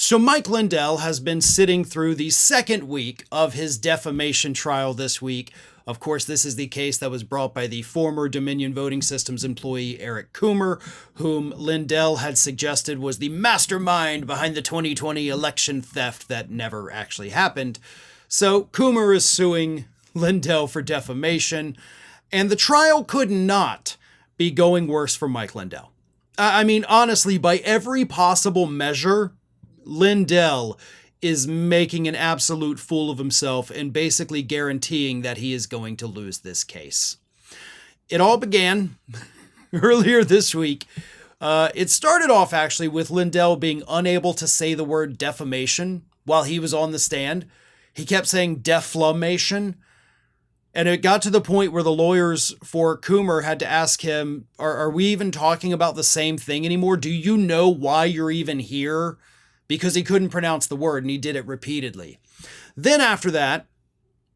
So Mike Lindell has been sitting through the second week of his defamation trial this week. Of course, this is the case that was brought by the former Dominion Voting Systems employee Eric Kuer, whom Lindell had suggested was the mastermind behind the 2020 election theft that never actually happened. So Kuer is suing Lindell for defamation, and the trial could not be going worse for Mike Lindell. I mean, honestly, by every possible measure, Lindell is making an absolute fool of himself and basically guaranteeing that he is going to lose this case. It all began earlier this week. It started off actually with Lindell being unable to say the word defamation while he was on the stand. He kept saying defamation. And it got to the point where the lawyers for Kuer had to ask him, are we even talking about the same thing anymore? Do you know why you're even here? Because he couldn't pronounce the word and he did it repeatedly. Then after that,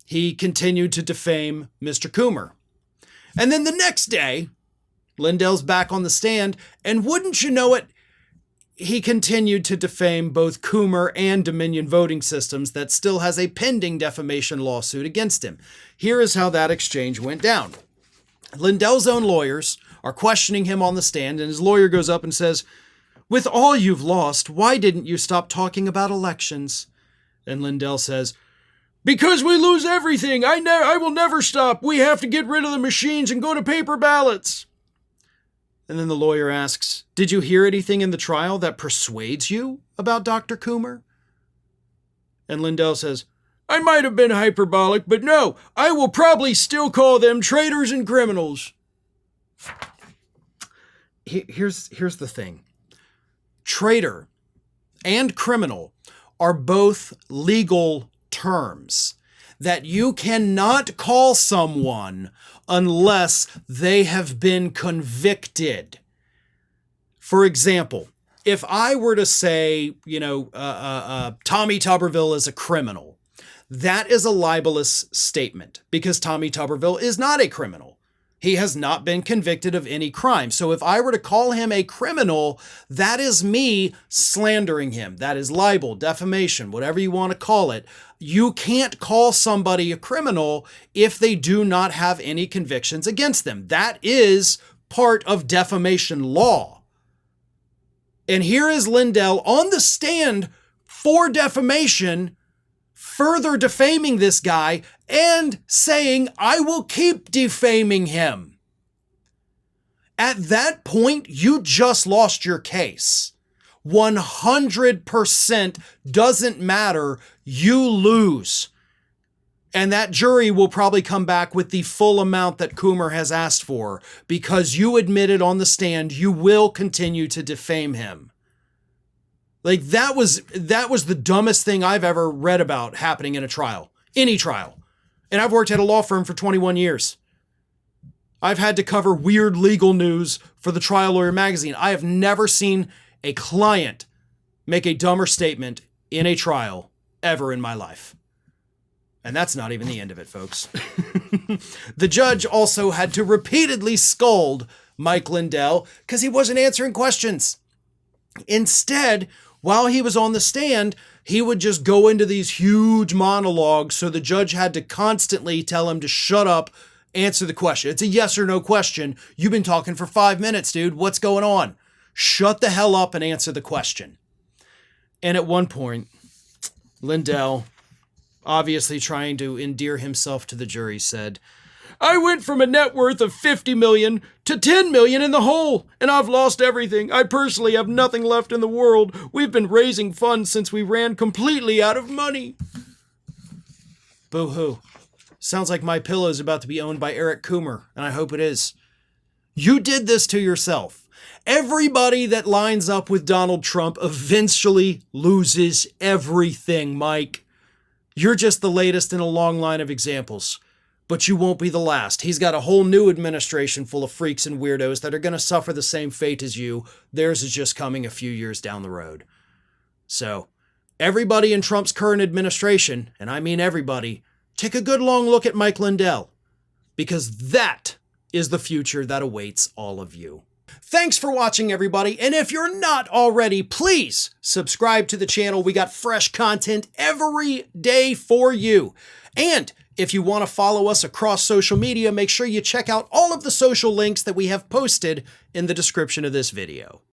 he continued to defame Mr. Kuer. And then the next day, Lindell's back on the stand, and wouldn't you know it, he continued to defame both Kuer and Dominion Voting Systems that still has a pending defamation lawsuit against him. Here is how that exchange went down. Lindell's own lawyers are questioning him on the stand, and his lawyer goes up and says, "With all you've lost, why didn't you stop talking about elections?" And Lindell says, "Because we lose everything. I will never stop. We have to get rid of the machines and go to paper ballots." And then the lawyer asks, "Did you hear anything in the trial that persuades you about Dr. Kuer?" And Lindell says, "I might have been hyperbolic, but no, I will probably still call them traitors and criminals." Here's the thing. Traitor and criminal are both legal terms that you cannot call someone unless they have been convicted. For example, if I were to say, Tommy Tuberville is a criminal, that is a libelous statement because Tommy Tuberville is not a criminal. He has not been convicted of any crime. So if I were to call him a criminal, that is me slandering him. That is libel, defamation, whatever you want to call it. You can't call somebody a criminal if they do not have any convictions against them. That is part of defamation law. And here is Lindell on the stand for defamation, further defaming this guy and saying, "I will keep defaming him." At that point, you just lost your case. 100% doesn't matter. You lose. And that jury will probably come back with the full amount that Kuer has asked for because you admitted on the stand you will continue to defame him. Like that was the dumbest thing I've ever read about happening in a trial, any trial. And I've worked at a law firm for 21 years. I've had to cover weird legal news for the Trial Lawyer magazine. I have never seen a client make a dumber statement in a trial ever in my life. And that's not even the end of it, folks. The judge also had to repeatedly scold Mike Lindell because he wasn't answering questions. Instead, while he was on the stand, he would just go into these huge monologues, so the judge had to constantly tell him to shut up, answer the question. It's a yes or no question. You've been talking for 5 minutes, dude. What's going on? Shut the hell up and answer the question. And at one point, Lindell, obviously trying to endear himself to the jury, said, "I went from a net worth of $50 million to $10 million in the hole, and I've lost everything. I personally have nothing left in the world. We've been raising funds since we ran completely out of money." Boo-hoo. Sounds like MyPillow is about to be owned by Eric Kuer, and I hope it is. You did this to yourself. Everybody that lines up with Donald Trump eventually loses everything, Mike. You're just the latest in a long line of examples. But you won't be the last. He's got a whole new administration full of freaks and weirdos that are going to suffer the same fate as you. Theirs is just coming a few years down the road. So, everybody in Trump's current administration, and I mean everybody, take a good long look at Mike Lindell, because that is the future that awaits all of you. Thanks for watching, everybody. And if you're not already, please subscribe to the channel. We got fresh content every day for you. And if you want to follow us across social media, make sure you check out all of the social links that we have posted in the description of this video.